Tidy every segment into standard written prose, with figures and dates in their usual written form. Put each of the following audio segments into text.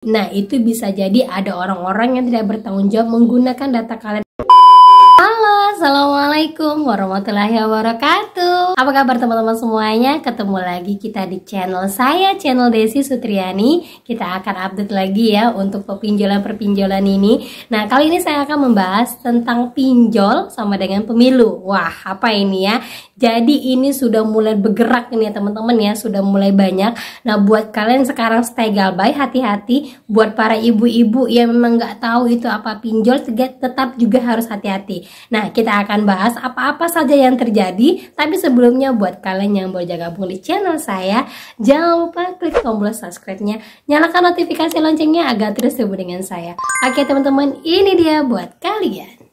Nah, itu bisa jadi ada orang-orang yang tidak bertanggung jawab menggunakan data kalian. Halo, assalamualaikum warahmatullahi wabarakatuh. Apa kabar teman-teman semuanya? Ketemu lagi kita di channel saya, channel Desi Sutriani. Kita akan update lagi ya untuk perpinjolan ini. Nah, kali ini saya akan membahas tentang pinjol sama dengan pemilu. Wah, apa ini ya? Jadi ini sudah mulai bergerak ini ya teman-teman ya, sudah mulai banyak. Nah, buat kalian sekarang stay galbay, hati-hati. Buat para ibu-ibu yang memang nggak tahu itu apa pinjol, tetap juga harus hati-hati. Nah, kita akan bahas apa-apa saja yang terjadi. Tapi sebelumnya buat kalian yang baru gabung di channel saya, jangan lupa klik tombol subscribe-nya, nyalakan notifikasi loncengnya agar terus terhubung dengan saya. Oke teman-teman, ini dia buat kalian.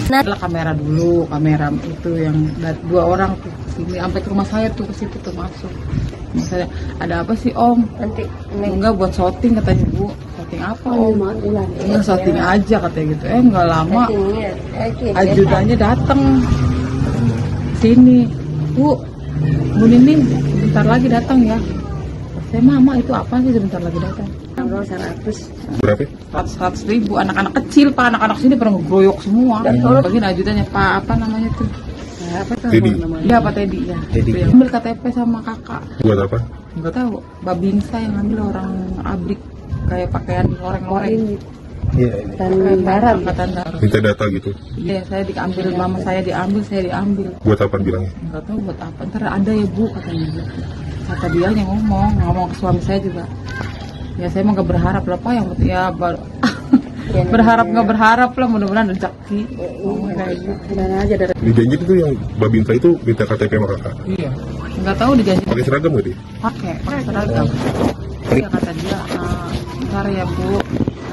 Nah, kamera dulu, kamera itu yang dua orang tuh sini sampai ke rumah saya tuh, ke situ tuh masuk. Misalnya ada apa sih Om? Nanti enggak buat shooting katanya Bu. Shooting apa Om? Enggak shooting aja katanya gitu. Enggak lama ajudannya datang sini. Bu Nining bentar lagi datang ya. Saya Mama itu apa sih sebentar lagi datang? 100 berapa? 100.000 anak-anak kecil Pak, anak-anak sini pernah ngeroyok semua. Bagian ajudannya Pak apa namanya tuh? Apa tuh? Teddy. Iya Pak Teddy ya. Teddy. Yang ambil KTP sama kakak. Buat apa? Enggak tahu. Babinsa yang ambil orang abrik kayak pakaian loreng-loreng. Iya. Angkatan darat. Minta data gitu. Iya, saya diambil, mama saya diambil. Buat apa bilangnya? Enggak tahu buat apa. Ntar ada ya Bu katanya gitu. Kata dia yang ngomong ke suami saya juga. Ya saya emang gak berharap lah Pak, yang ya berharap lah, mudah-mudahan rezeki. Kayak gitu. Dijanji itu yang Babinsa itu minta KTP sama kakak. Iya. Enggak tahu dijanji. Pakai seragam gak dia? Pakai seragam. Iya kata dia, ntar ya Bu,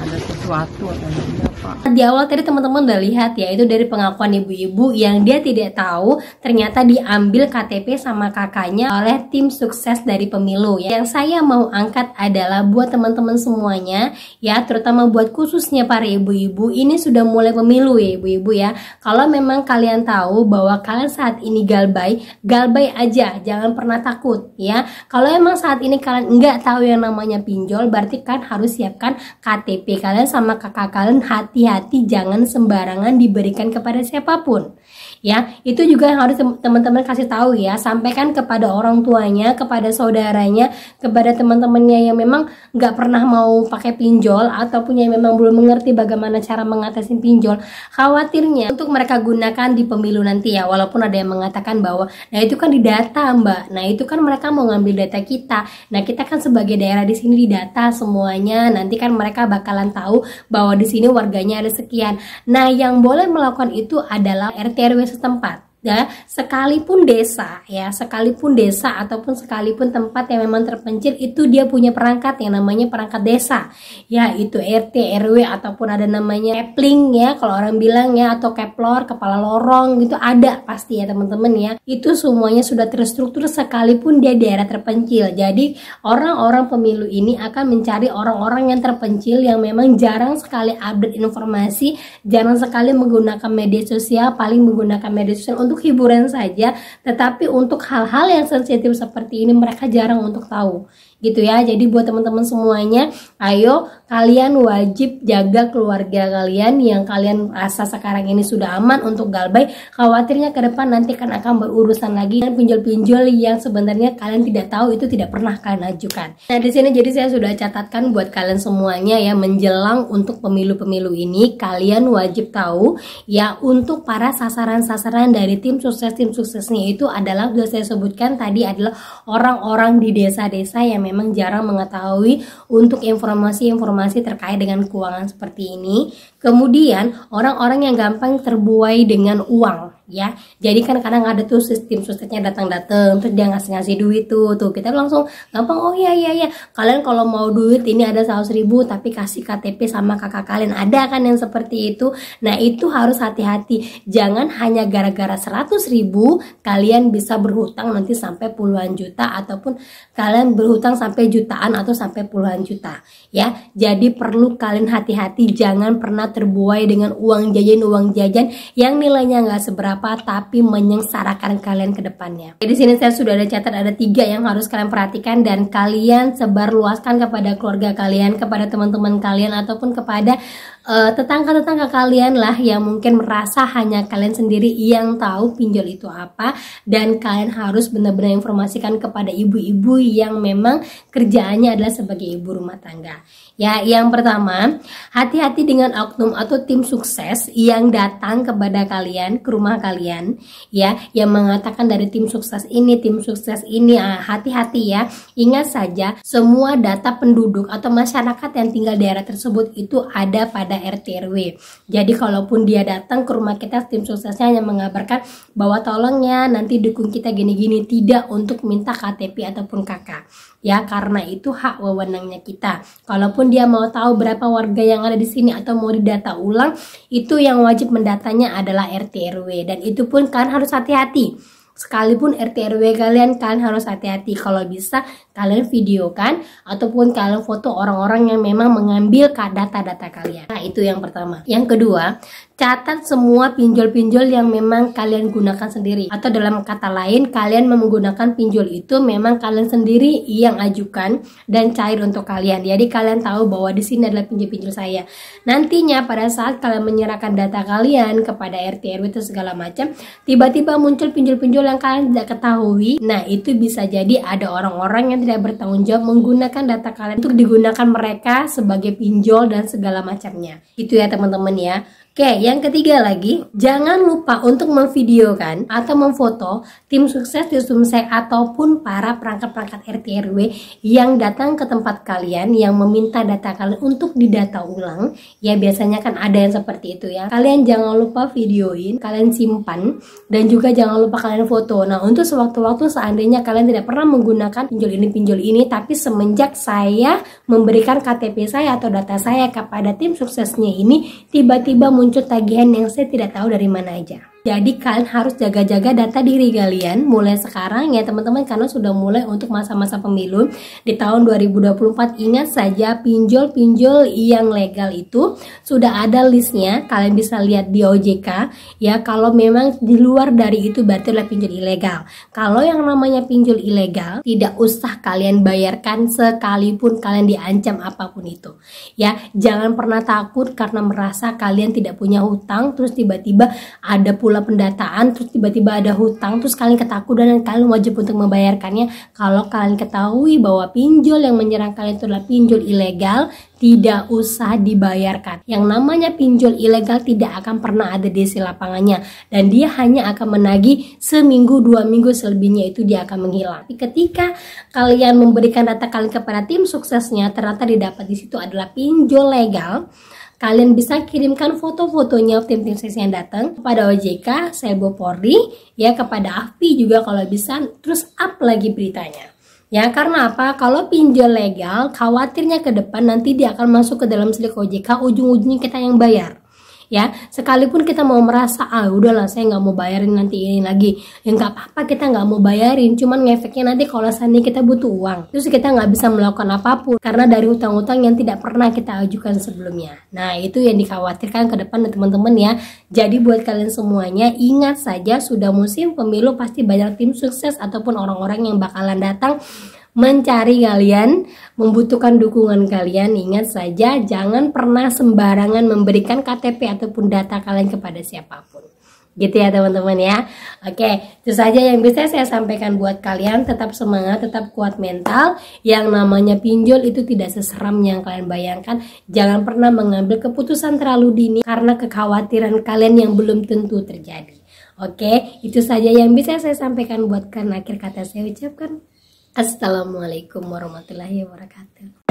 ada sesuatu atau dia Pak. Di awal tadi teman-teman udah lihat ya, itu dari pengakuan ibu-ibu yang dia tidak tahu ternyata diambil KTP sama kakaknya oleh tim sukses dari pemilu ya. Yang saya mau angkat adalah buat teman-teman semuanya ya, terutama buat khususnya para ibu-ibu, ini sudah mulai pemilu ya ibu-ibu ya. Kalau memang kalian tahu bahwa kalian saat ini galbay aja, jangan pernah takut ya. Kalau emang saat ini kalian nggak tahu yang namanya pinjol, berarti kan harus siapkan KTP kalian sama kakak kalian. Hati-hati, jangan sembarangan diberikan kepada siapapun ya. Itu juga yang harus teman-teman kasih tahu ya, sampaikan kepada orang tuanya, kepada saudaranya, kepada teman-temannya yang memang nggak pernah mau pakai pinjol ataupun yang memang belum mengerti bagaimana cara mengatasi pinjol. Khawatirnya untuk mereka gunakan di pemilu nanti ya, walaupun ada yang mengatakan bahwa nah itu kan di data Mbak, nah itu kan mereka mau ngambil data kita, nah kita kan sebagai daerah di sini didata semuanya, nanti kan mereka bakalan tahu bahwa di sini warganya ada sekian. Nah, yang boleh melakukan itu adalah RT RW setempat. Ya, sekalipun desa ataupun sekalipun tempat yang memang terpencil, itu dia punya perangkat yang namanya perangkat desa ya, itu RT RW ataupun ada namanya kepling ya kalau orang bilang ya, atau keplor, kepala lorong gitu, ada pasti ya teman-teman ya. Itu semuanya sudah terstruktur sekalipun dia daerah terpencil. Jadi orang-orang pemilu ini akan mencari orang-orang yang terpencil yang memang jarang sekali update informasi, jarang sekali menggunakan media sosial, paling menggunakan media sosial untuk hiburan saja, tetapi untuk hal-hal yang sensitif seperti ini mereka jarang untuk tahu gitu ya. Jadi buat teman-teman semuanya, ayo kalian wajib jaga keluarga kalian yang kalian rasa sekarang ini sudah aman untuk galbay. Khawatirnya ke depan nanti kan akan berurusan lagi dengan pinjol-pinjol yang sebenarnya kalian tidak tahu, itu tidak pernah kalian ajukan. Nah di sini jadi saya sudah catatkan buat kalian semuanya ya, menjelang untuk pemilu-pemilu ini kalian wajib tahu ya, untuk para sasaran-sasaran dari tim suksesnya itu adalah, sudah saya sebutkan tadi, adalah orang-orang di desa-desa yang memang jarang mengetahui untuk informasi-informasi terkait dengan keuangan seperti ini. Kemudian orang-orang yang gampang terbuai dengan uang ya. Jadi kan kadang ada tuh sistem suksesnya datang-datang terus dia ngasih duit tuh kita langsung gampang, oh iya kalian kalau mau duit ini ada 100.000 tapi kasih KTP sama kakak kalian, ada kan yang seperti itu. Nah itu harus hati-hati, jangan hanya gara-gara 100.000 kalian bisa berhutang nanti sampai puluhan juta, ataupun kalian berhutang sampai jutaan atau sampai puluhan juta ya. Jadi perlu kalian hati-hati, jangan pernah terbuai dengan uang jajan yang nilainya nggak seberapa tapi menyengsarakan kalian ke depannya. Di sini saya sudah ada catat, ada 3 yang harus kalian perhatikan dan kalian sebarluaskan kepada keluarga kalian, kepada teman-teman kalian, ataupun kepada tetangga-tetangga kalian lah yang mungkin merasa hanya kalian sendiri yang tahu pinjol itu apa, dan kalian harus benar-benar informasikan kepada ibu-ibu yang memang kerjaannya adalah sebagai ibu rumah tangga. Ya, yang pertama, hati-hati dengan oknum atau tim sukses yang datang kepada kalian, ke rumah kalian, ya, yang mengatakan dari tim sukses ini, hati-hati ya. Ingat saja, semua data penduduk atau masyarakat yang tinggal di daerah tersebut itu ada pada RT RW. Jadi kalaupun dia datang ke rumah kita, tim suksesnya hanya mengabarkan bahwa tolong ya nanti dukung kita gini-gini, tidak untuk minta KTP ataupun KK. Ya, karena itu hak wewenangnya kita. Kalaupun dia mau tahu berapa warga yang ada di sini atau mau didata ulang, itu yang wajib mendatanya adalah RT RW, dan itu pun kalian harus hati-hati. Sekalipun RT RW kalian harus hati-hati. Kalau bisa kalian videokan ataupun kalian foto orang-orang yang memang mengambil data-data kalian. Nah, itu yang pertama. Yang kedua, catat semua pinjol-pinjol yang memang kalian gunakan sendiri, atau dalam kata lain, kalian menggunakan pinjol itu memang kalian sendiri yang ajukan dan cair untuk kalian. Jadi kalian tahu bahwa di sini adalah pinjol-pinjol saya. Nantinya pada saat kalian menyerahkan data kalian kepada RT RW itu segala macam, tiba-tiba muncul pinjol-pinjol yang kalian tidak ketahui. Nah, itu bisa jadi ada orang-orang yang tidak bertanggung jawab menggunakan data kalian untuk digunakan mereka sebagai pinjol dan segala macamnya. Itu ya teman-teman ya. Oke, yang ketiga lagi, jangan lupa untuk memvideokan atau memfoto tim sukses di Sumsel ataupun para perangkat-perangkat RT RW yang datang ke tempat kalian yang meminta data kalian untuk didata ulang. Ya, biasanya kan ada yang seperti itu ya. Kalian jangan lupa videoin, kalian simpan, dan juga jangan lupa kalian foto. Nah, untuk sewaktu-waktu seandainya kalian tidak pernah menggunakan pinjol ini, tapi semenjak saya memberikan KTP saya atau data saya kepada tim suksesnya ini, tiba-tiba muncul tagihan yang saya tidak tahu dari mana aja. Jadi kalian harus jaga-jaga data diri kalian mulai sekarang ya teman-teman, karena sudah mulai untuk masa-masa pemilu di tahun 2024. Ingat saja, pinjol-pinjol yang legal itu sudah ada listnya, kalian bisa lihat di OJK ya. Kalau memang di luar dari itu berarti adalah pinjol ilegal. Kalau yang namanya pinjol ilegal tidak usah kalian bayarkan sekalipun kalian diancam apapun itu ya. Jangan pernah takut karena merasa kalian tidak punya hutang terus tiba-tiba ada pula pendataan, terus tiba-tiba ada hutang, terus kalian ketakutan dan kalian wajib untuk membayarkannya. Kalau kalian ketahui bahwa pinjol yang menyerang kalian itu adalah pinjol ilegal, tidak usah dibayarkan. Yang namanya pinjol ilegal tidak akan pernah ada DC lapangannya, dan dia hanya akan menagih seminggu 2 minggu, selebihnya itu dia akan menghilang. Tapi ketika kalian memberikan data kalian kepada tim suksesnya, ternyata didapat di situ adalah pinjol legal, kalian bisa kirimkan foto-fotonya tim-tim sukses yang datang kepada OJK, Selbo Polri, ya, kepada AFPI juga kalau bisa, terus up lagi beritanya. Ya, karena apa? Kalau pinjol legal, khawatirnya ke depan nanti dia akan masuk ke dalam silik OJK, ujung-ujungnya kita yang bayar. Ya, sekalipun kita mau merasa udahlah saya nggak mau bayarin nanti ini lagi, ya nggak apa-apa, kita nggak mau bayarin, cuman ngefeknya nanti kalau seandainya kita butuh uang, terus kita nggak bisa melakukan apapun karena dari hutang-hutang yang tidak pernah kita ajukan sebelumnya. Nah, itu yang dikhawatirkan ke depan teman-teman ya. Jadi buat kalian semuanya, ingat saja sudah musim pemilu pasti banyak tim sukses ataupun orang-orang yang bakalan datang mencari kalian, membutuhkan dukungan kalian. Ingat saja, jangan pernah sembarangan memberikan KTP ataupun data kalian kepada siapapun. Gitu ya teman-teman ya. Oke, itu saja yang bisa saya sampaikan buat kalian. Tetap semangat, tetap kuat mental. Yang namanya pinjol itu tidak seseram yang kalian bayangkan. Jangan pernah mengambil keputusan terlalu dini karena kekhawatiran kalian yang belum tentu terjadi. Oke, itu saja yang bisa saya sampaikan buat kalian. Akhir kata saya ucapkan Assalamualaikum warahmatullahi wabarakatuh.